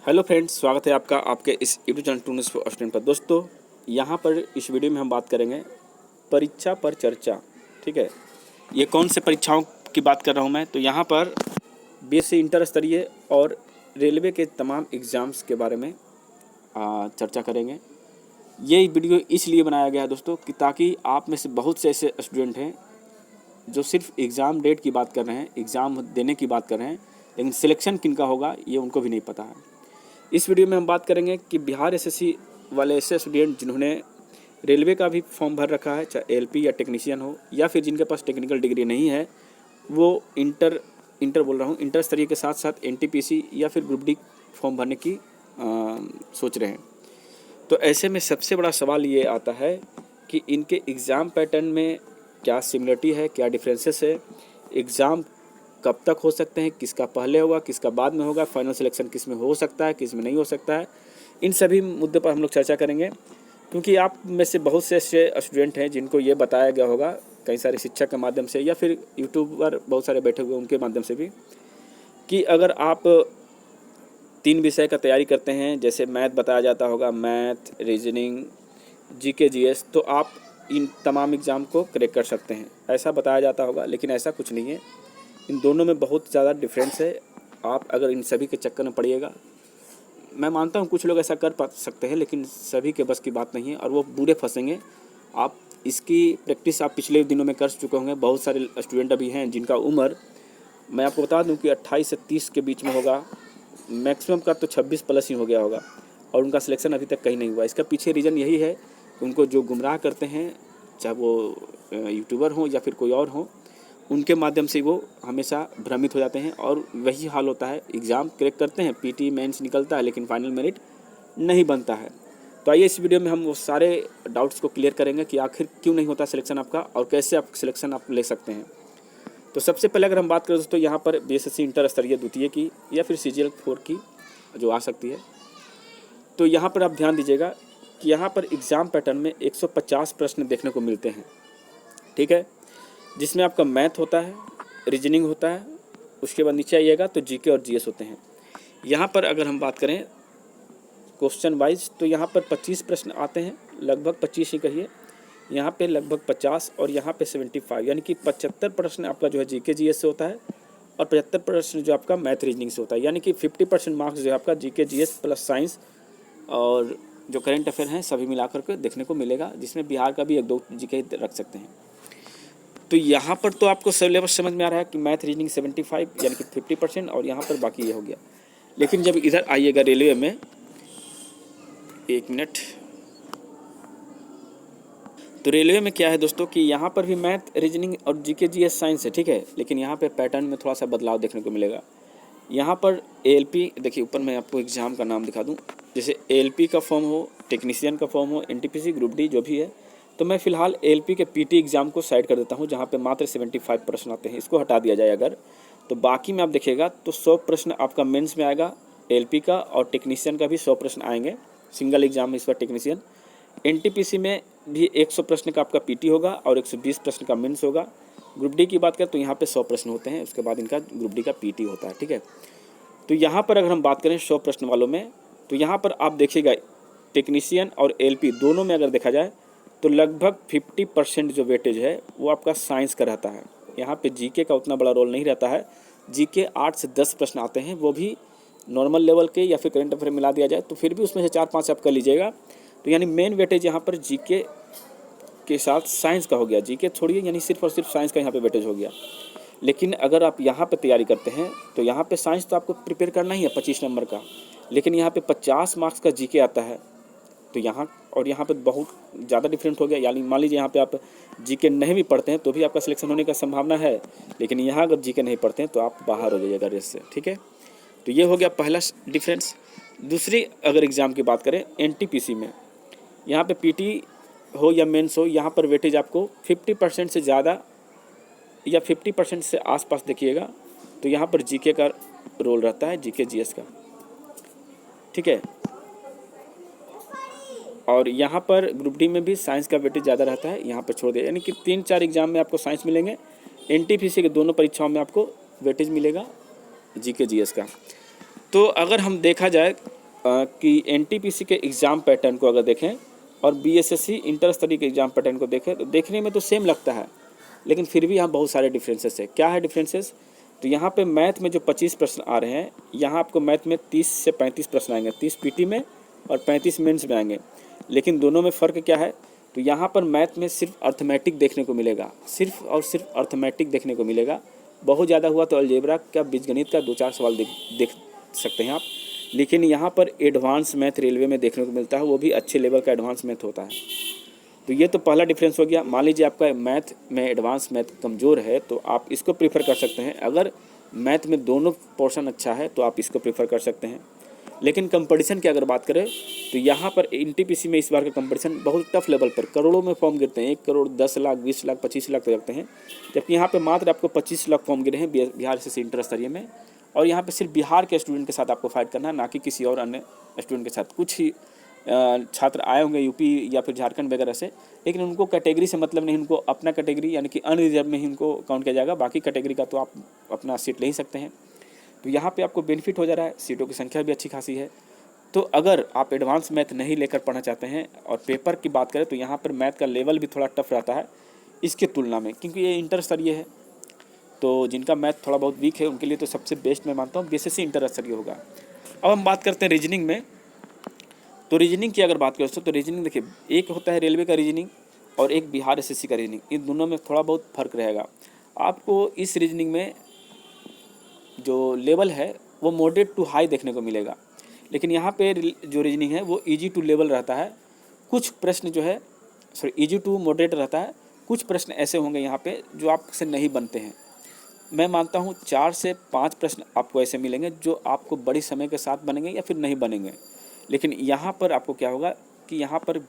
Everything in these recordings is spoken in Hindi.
हेलो फ्रेंड्स, स्वागत है आपका आपके इस YouTube channel twoness for student पर। दोस्तों, यहाँ पर इस वीडियो में हम बात करेंगे परीक्षा पर चर्चा। ठीक है, ये कौन से परीक्षाओं की बात कर रहा हूँ मैं? तो यहाँ पर बीएससी इंटर स्तरीय और रेलवे के तमाम एग्ज़ाम्स के बारे में चर्चा करेंगे। ये वीडियो इसलिए बनाया गया है दोस्तों कि ताकि आप में से बहुत से ऐसे स्टूडेंट हैं जो सिर्फ एग्ज़ाम डेट की बात कर रहे हैं, एग्ज़ाम देने की बात कर रहे हैं, लेकिन सिलेक्शन किन का होगा ये उनको भी नहीं पता है। इस वीडियो में हम बात करेंगे कि बिहार एसएससी वाले ऐसे स्टूडेंट जिन्होंने रेलवे का भी फॉर्म भर रखा है, चाहे एलपी या टेक्नीशियन हो, या फिर जिनके पास टेक्निकल डिग्री नहीं है, वो इंटर स्तरीय के साथ साथ एनटीपीसी या फिर ग्रुप डी फॉर्म भरने की सोच रहे हैं। तो ऐसे में सबसे बड़ा सवाल ये आता है कि इनके एग्ज़ाम पैटर्न में क्या सिमिलरिटी है, क्या डिफरेंसेस है, एग्ज़ाम कब तक हो सकते हैं, किसका पहले होगा, किसका बाद में होगा, फाइनल सिलेक्शन किस में हो सकता है, किस में नहीं हो सकता है। इन सभी मुद्दों पर हम लोग चर्चा करेंगे, क्योंकि आप में से बहुत से ऐसे स्टूडेंट हैं जिनको ये बताया गया होगा कई सारे शिक्षक के माध्यम से या फिर यूट्यूबर बहुत सारे बैठे हुए उनके माध्यम से भी, कि अगर आप 3 विषय का तैयारी करते हैं, जैसे मैथ बताया जाता होगा, मैथ, रीजनिंग, जीके जीएस, तो आप इन तमाम एग्ज़ाम को क्रैक कर सकते हैं, ऐसा बताया जाता होगा। लेकिन ऐसा कुछ नहीं है, इन दोनों में बहुत ज़्यादा डिफरेंस है। आप अगर इन सभी के चक्कर में पड़िएगा, मैं मानता हूँ कुछ लोग ऐसा कर पा सकते हैं, लेकिन सभी के बस की बात नहीं है और वो बुरे फंसेंगे। आप इसकी प्रैक्टिस आप पिछले दिनों में कर चुके होंगे। बहुत सारे स्टूडेंट अभी हैं जिनका उम्र, मैं आपको बता दूं कि 28 से 30 के बीच में होगा, मैक्सिमम का तो 26 प्लस ही हो गया होगा, और उनका सिलेक्शन अभी तक कहीं नहीं हुआ। इसका पीछे रीज़न यही है कि उनको जो गुमराह करते हैं, चाहे वो यूट्यूबर हों या फिर कोई और हों, उनके माध्यम से वो हमेशा भ्रमित हो जाते हैं और वही हाल होता है। एग्ज़ाम क्रैक करते हैं, पीटी मेंस निकलता है, लेकिन फाइनल मेरिट नहीं बनता है। तो आइए इस वीडियो में हम वो सारे डाउट्स को क्लियर करेंगे कि आखिर क्यों नहीं होता सिलेक्शन आपका और कैसे आप सिलेक्शन आप ले सकते हैं। तो सबसे पहले अगर हम बात करें दोस्तों, यहाँ पर बीएसएससी इंटर स्तरीय द्वितीय की या फिर CGL 4 की जो आ सकती है, तो यहाँ पर आप ध्यान दीजिएगा कि यहाँ पर एग्ज़ाम पैटर्न में 150 प्रश्न देखने को मिलते हैं। ठीक है, जिसमें आपका मैथ होता है, रीजनिंग होता है, उसके बाद नीचे आइएगा तो जीके और जीएस होते हैं। यहाँ पर अगर हम बात करें क्वेश्चन वाइज, तो यहाँ पर 25 प्रश्न आते हैं, लगभग 25 ही कहिए, यहाँ पे लगभग 50 और यहाँ पे 75, यानी कि 75 प्रश्न आपका जो है जीके जीएस से होता है और 75 प्रश्न जो आपका मैथ रीजनिंग से होता है, यानी कि 50% मार्क्स जो है आपका जीके जीएस प्लस साइंस और जो करंट अफेयर हैं सभी मिलाकर के देखने को मिलेगा, जिसमें बिहार का भी 1-2 जीके रख सकते हैं। तो यहाँ पर तो आपको सिलेबस समझ में आ रहा है कि मैथ रीजनिंग 75 यानी कि 50% और यहाँ पर बाकी ये हो गया। लेकिन जब इधर आइएगा रेलवे में, एक मिनट, तो रेलवे में क्या है दोस्तों कि यहाँ पर भी मैथ रीजनिंग और जीके जीएस साइंस है, ठीक है, लेकिन यहाँ पे पैटर्न में थोड़ा सा बदलाव देखने को मिलेगा। यहाँ पर एएलपी, देखिए ऊपर मैं आपको एग्ज़ाम का नाम दिखा दूँ, जैसे एएलपी का फॉर्म हो, टेक्नीशियन का फॉर्म हो, एनटीपीसी, ग्रुप डी जो भी है, तो मैं फ़िलहाल एएलपी के पीटी एग्ज़ाम को साइड कर देता हूँ, जहाँ पे मात्र 75 प्रश्न आते हैं, इसको हटा दिया जाए अगर, तो बाकी में आप देखिएगा तो 100 प्रश्न आपका मेंस में आएगा एएलपी का, और टेक्नीशियन का भी 100 प्रश्न आएंगे, सिंगल एग्जाम में इस बार टेक्नीशियन। एनटीपीसी में भी 100 प्रश्न का आपका पीटी होगा और 120 प्रश्न का मेंस होगा। ग्रुप डी की बात करें तो यहाँ पे 100 प्रश्न होते हैं, उसके बाद इनका ग्रुप डी का पीटी होता है। ठीक है, तो यहाँ पर अगर हम बात करें 100 प्रश्न वालों में, तो यहाँ पर आप देखिएगा टेक्नीशियन और एएलपी दोनों में अगर देखा जाए तो लगभग 50% जो वेटेज है वो आपका साइंस का रहता है। यहाँ पे जीके का उतना बड़ा रोल नहीं रहता है। जीके 8 से 10 प्रश्न आते हैं, वो भी नॉर्मल लेवल के या फिर करंट अफेयर मिला दिया जाए तो फिर भी उसमें से 4-5 आप कर लीजिएगा। तो यानी मेन वेटेज यहाँ पर जीके के साथ साइंस का हो गया, जीके छोड़िए, यानी सिर्फ और सिर्फ साइंस का यहाँ पे वेटेज हो गया। लेकिन अगर आप यहाँ पे तैयारी करते हैं तो यहाँ पे साइंस तो आपको प्रिपेयर करना ही है 25 नंबर का, लेकिन यहाँ पे 50 मार्क्स का जीके आता है। तो यहाँ और यहाँ पे बहुत ज़्यादा डिफरेंट हो गया। यानी मान लीजिए यहाँ पे आप जीके नहीं भी पढ़ते हैं तो भी आपका सिलेक्शन होने का संभावना है, लेकिन यहाँ अगर जीके नहीं पढ़ते हैं तो आप बाहर हो जाइएगा रेस से। ठीक है, तो ये हो गया पहला डिफरेंस। दूसरी अगर एग्ज़ाम की बात करें एनटीपीसी में, यहाँ पे पीटी हो या मेंस हो, यहाँ पर वेटेज आपको 50% से ज़्यादा या 50% से आसपास देखिएगा, तो यहाँ पर जीके का रोल रहता है, जीके जीएस का। ठीक है, और यहाँ पर ग्रुप डी में भी साइंस का वेटेज ज़्यादा रहता है, यहाँ पर छोड़ दिया, यानी कि 3-4 एग्जाम में आपको साइंस मिलेंगे। एनटीपीसी के दोनों परीक्षाओं में आपको वेटेज मिलेगा जीके जीएस का। तो अगर हम देखा जाए कि एनटीपीसी के एग्ज़ाम पैटर्न को अगर देखें और बीएसएससी इंटर स्तरीय के एग्ज़ाम पैटर्न को देखें तो देखने में तो सेम लगता है, लेकिन फिर भी यहाँ बहुत सारे डिफरेंसेस है। क्या है डिफरेंसेस? तो यहाँ पे मैथ में जो 25 प्रश्न आ रहे हैं, यहाँ आपको मैथ में 30 से 35 प्रश्न आएंगे, 30 पीटी में और 35 मेंस में आएंगे। लेकिन दोनों में फ़र्क क्या है? तो यहाँ पर मैथ में सिर्फ अर्थमेटिक देखने को मिलेगा, सिर्फ और सिर्फ अर्थमेटिक देखने को मिलेगा। बहुत ज़्यादा हुआ तो अलजेब्रा का, बीजगणित का 2-4 सवाल देख सकते हैं आप। लेकिन यहाँ पर एडवांस मैथ रेलवे में देखने को मिलता है, वो भी अच्छे लेवल का एडवांस मैथ होता है। तो ये तो पहला डिफरेंस हो गया। मान लीजिए आपका मैथ में एडवांस मैथ कमज़ोर है तो आप इसको प्रीफर कर सकते हैं। अगर मैथ में दोनों पोर्शन अच्छा है तो आप इसको प्रीफर कर सकते हैं। लेकिन कंपटीशन की अगर बात करें तो यहाँ पर एनटीपीसी में इस बार का कंपटीशन बहुत टफ लेवल पर, करोड़ों में फॉर्म गिरते हैं, 1 करोड़ 10 लाख 20 लाख 25 लाख तक रखते हैं। जबकि यहाँ पे मात्र आपको 25 लाख फॉर्म गिरे हैं बिहार से इंटर स्तरीय में। और यहाँ पे सिर्फ बिहार के स्टूडेंट के साथ आपको फाइट करना है, ना कि किसी और अन्य स्टूडेंट के साथ। कुछ ही छात्र आए होंगे यूपी या फिर झारखंड वगैरह से, लेकिन उनको कैटेगरी से मतलब नहीं, उनको अपना कैटेगरी यानी कि अनरिजर्व में ही उनको काउंट किया जाएगा। बाकी कैटेगरी का तो आप अपना सीट ले ही सकते हैं। तो यहाँ पे आपको बेनिफिट हो जा रहा है, सीटों की संख्या भी अच्छी खासी है। तो अगर आप एडवांस मैथ नहीं लेकर पढ़ना चाहते हैं और पेपर की बात करें तो यहाँ पर मैथ का लेवल भी थोड़ा टफ रहता है इसके तुलना में, क्योंकि ये इंटर स्तरीय है। तो जिनका मैथ थोड़ा बहुत वीक है उनके लिए तो सबसे बेस्ट मैं मानता हूँ बीएसएससी इंटर स्तरीय होगा। अब हम बात करते हैं रीजनिंग में। तो रीजनिंग की अगर बात करें तो रीजनिंग देखिए, एक होता है रेलवे का रीजनिंग और एक बिहार एसएससी का रीजनिंग। इन दोनों में थोड़ा बहुत फ़र्क रहेगा। आपको इस रीजनिंग में जो लेवल है वो मॉडरेट टू हाई देखने को मिलेगा, लेकिन यहाँ पे जो रीजनिंग है वो इजी टू लेवल रहता है। कुछ प्रश्न जो है इजी टू मॉडरेट रहता है। कुछ प्रश्न ऐसे होंगे यहाँ पे जो आपसे नहीं बनते हैं। मैं मानता हूँ 4 से 5 प्रश्न आपको ऐसे मिलेंगे जो आपको बड़ी समय के साथ बनेंगे या फिर नहीं बनेंगे। लेकिन यहाँ पर आपको क्या होगा कि यहाँ पर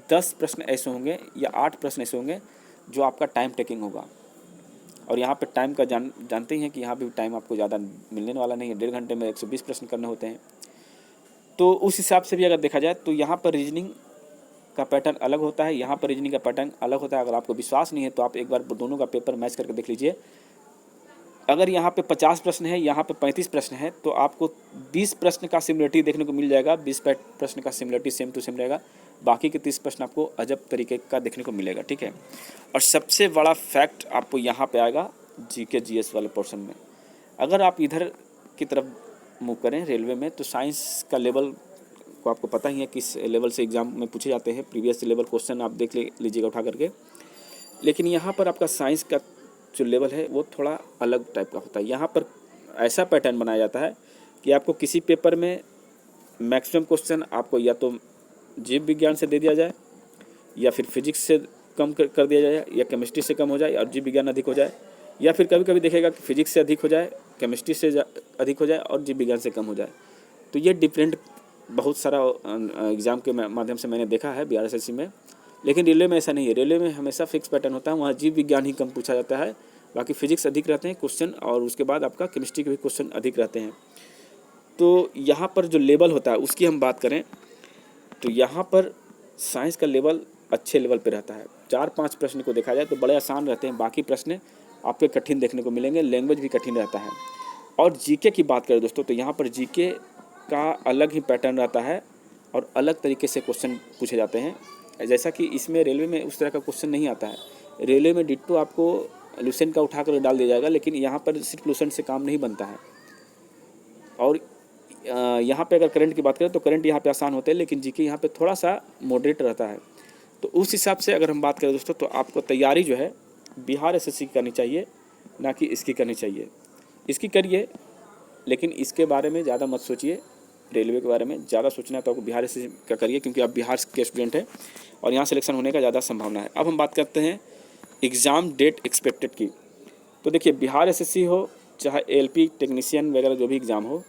10 प्रश्न ऐसे होंगे या 8 प्रश्न ऐसे होंगे जो आपका टाइम टेकिंग होगा। और यहाँ पे टाइम का जानते ही हैं कि यहाँ पे टाइम आपको ज़्यादा मिलने वाला नहीं है। 1.5 घंटे में 120 प्रश्न करने होते हैं। तो उस हिसाब से भी अगर देखा जाए तो यहाँ पर रीजनिंग का पैटर्न अलग होता है, यहाँ पर रीजनिंग का पैटर्न अलग होता है। अगर आपको विश्वास नहीं है तो आप एक बार दोनों का पेपर मैच करके देख लीजिए। अगर यहाँ पे 50 प्रश्न है, यहाँ पे 35 प्रश्न है, तो आपको 20 प्रश्न का सिमिलरिटी देखने को मिल जाएगा। 20 प्रश्न का सिमिलरिटी सेम टू सेम रहेगा। बाकी के 30 प्रश्न आपको अजब तरीके का देखने को मिलेगा, ठीक है। और सबसे बड़ा फैक्ट आपको यहाँ पे आएगा जीके जीएस वाले पोर्शन में। अगर आप इधर की तरफ मूव करें रेलवे में तो साइंस का लेवल को आपको पता ही है किस लेवल से एग्ज़ाम में पूछे जाते हैं। प्रीवियस लेवल क्वेश्चन आप देख लीजिएगा उठा करके। लेकिन यहाँ पर आपका साइंस का जो लेवल है वो थोड़ा अलग टाइप का होता है। यहाँ पर ऐसा पैटर्न बनाया जाता है कि आपको किसी पेपर में मैक्सिमम क्वेश्चन आपको या तो जीव विज्ञान से दे दिया जाए या फिर फिजिक्स से कम कर दिया जाए या केमिस्ट्री से कम हो जाए और जीव विज्ञान अधिक हो जाए, या फिर कभी कभी देखेगा कि फिजिक्स से अधिक हो जाए, केमिस्ट्री से अधिक हो जाए और जीव विज्ञान से कम हो जाए। तो ये डिफरेंट बहुत सारा एग्ज़ाम के माध्यम से मैंने देखा है बिहार एसएससी में। लेकिन रेलवे में ऐसा नहीं है। रेलवे में हमेशा फिक्स पैटर्न होता है। वहाँ जीव विज्ञान ही कम पूछा जाता है, बाकी फिजिक्स अधिक रहते हैं क्वेश्चन और उसके बाद आपका केमिस्ट्री के भी क्वेश्चन अधिक रहते हैं। तो यहाँ पर जो लेवल होता है उसकी हम बात करें तो यहाँ पर साइंस का लेवल अच्छे लेवल पे रहता है। 4-5 प्रश्न को देखा जाए तो बड़े आसान रहते हैं, बाकी प्रश्न आपके कठिन देखने को मिलेंगे। लैंग्वेज भी कठिन रहता है। और जीके की बात करें दोस्तों तो यहाँ पर जीके का अलग ही पैटर्न रहता है और अलग तरीके से क्वेश्चन पूछे जाते हैं। जैसा कि इसमें रेलवे में उस तरह का क्वेश्चन नहीं आता है। रेलवे में डिट्टो आपको लुसेंट का उठा कर डाल दिया जाएगा, लेकिन यहाँ पर सिर्फ लुसेंट से काम नहीं बनता है। और यहाँ पे अगर करंट की बात करें तो करंट यहाँ पे आसान होते हैं, लेकिन जीके यहाँ पे थोड़ा सा मॉडरेट रहता है। तो उस हिसाब से अगर हम बात करें दोस्तों तो आपको तैयारी जो है बिहार एसएससी की करनी चाहिए, ना कि इसकी करनी चाहिए। इसकी करिए, लेकिन इसके बारे में ज़्यादा मत सोचिए। रेलवे के बारे में ज़्यादा सोचना है तो आपको बिहार एसएससी का करिए, क्योंकि आप बिहार के स्टूडेंट हैं और यहाँ सिलेक्शन होने का ज़्यादा संभावना है। अब हम बात करते हैं एग्ज़ाम डेट एक्सपेक्टेड की। तो देखिए, बिहार एसएससी हो चाहे एलपी टेक्नीशियन वगैरह जो भी एग्ज़ाम हो,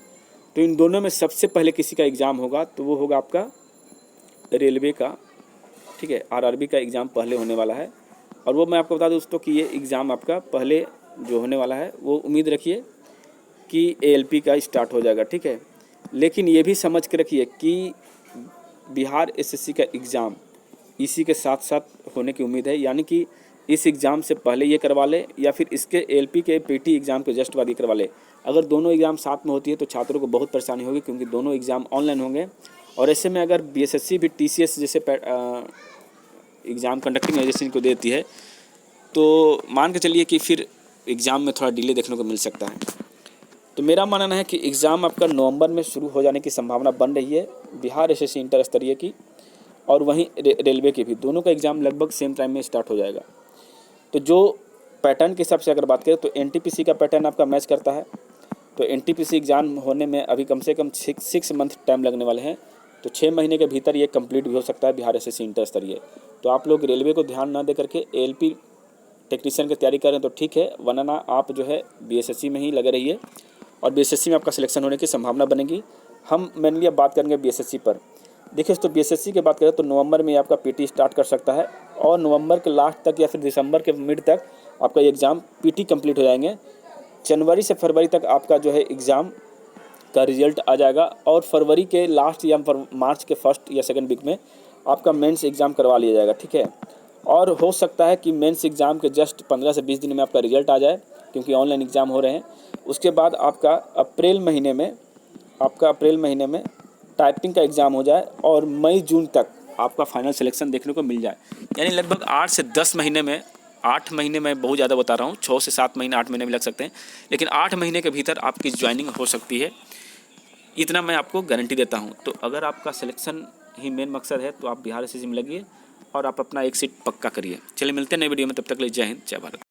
तो इन दोनों में सबसे पहले किसी का एग्ज़ाम होगा तो वो होगा आपका रेलवे का, ठीक है। आरआरबी का एग्ज़ाम पहले होने वाला है। और वो मैं आपको बता दूं दोस्तों कि ये एग्ज़ाम आपका पहले जो होने वाला है वो उम्मीद रखिए कि एएलपी का स्टार्ट हो जाएगा, ठीक है। लेकिन ये भी समझ के रखिए कि बिहार एसएससी का एग्ज़ाम इसी के साथ साथ होने की उम्मीद है, यानी कि इस एग्ज़ाम से पहले ये करवा ले या फिर इसके एलपी के पीटी एग्ज़ाम के जस्ट बाद ये करवा ले। अगर दोनों एग्ज़ाम साथ में होती है तो छात्रों को बहुत परेशानी होगी, क्योंकि दोनों एग्ज़ाम ऑनलाइन होंगे। और ऐसे में अगर बीएसएससी भी टीसीएस जैसे एग्ज़ाम कंडक्टिंग एजेंसी को देती है तो मान के चलिए कि फिर एग्ज़ाम में थोड़ा डिले देखने को मिल सकता है। तो मेरा मानना है कि एग्ज़ाम आपका नवंबर में शुरू हो जाने की संभावना बन रही है, बिहार एसएससी इंटर स्तरीय की और वहीं रेलवे की भी, दोनों का एग्ज़ाम लगभग सेम टाइम में स्टार्ट हो जाएगा। तो जो पैटर्न के हिसाब से अगर बात करें तो एनटीपीसी का पैटर्न आपका मैच करता है। तो एनटीपीसी एग्ज़ाम होने में अभी कम से कम 6 मंथ टाइम लगने वाले हैं, तो 6 महीने के भीतर ये कंप्लीट भी हो सकता है बिहार एसएससी इंटर स्तरीय। तो आप लोग रेलवे को ध्यान ना दे करके एएलपी टेक्नीशियन की तैयारी करें तो ठीक है, वरना आप जो है बीएसएससी में ही लगे रहिए और बीएसएससी में आपका सिलेक्शन होने की संभावना बनेगी। हम मेनली अब बात करेंगे बीएसएससी पर। देखिए तो बीएसएससी की बात करें तो नवंबर में आपका पीटी स्टार्ट कर सकता है और नवंबर के लास्ट तक या फिर दिसंबर के मिड तक आपका ये एग्ज़ाम पीटी कंप्लीट हो जाएंगे। जनवरी से फरवरी तक आपका जो है एग्ज़ाम का रिजल्ट आ जाएगा और फरवरी के लास्ट या मार्च के फर्स्ट या सेकंड वीक में आपका मेंस एग्ज़ाम करवा लिया जाएगा, ठीक है। और हो सकता है कि मेंस एग्ज़ाम के जस्ट 15 से 20 दिन में आपका रिजल्ट आ जाए, क्योंकि ऑनलाइन एग्ज़ाम हो रहे हैं। उसके बाद आपका अप्रैल महीने में टाइपिंग का एग्ज़ाम हो जाए और मई जून तक आपका फाइनल सिलेक्शन देखने को मिल जाए। यानी लगभग 8 से 10 महीने में, 8 महीने में बहुत ज़्यादा बता रहा हूँ, 6 से 7 महीने 8 महीने भी लग सकते हैं, लेकिन 8 महीने के भीतर आपकी ज्वाइनिंग हो सकती है, इतना मैं आपको गारंटी देता हूँ। तो अगर आपका सिलेक्शन ही मेन मकसद है तो आप बिहार एसएससी में लगिए और आप अपना एक सीट पक्का करिए। चलिए मिलते हैं नई वीडियो में, तब तक के लिए जय हिंद, जय भारत।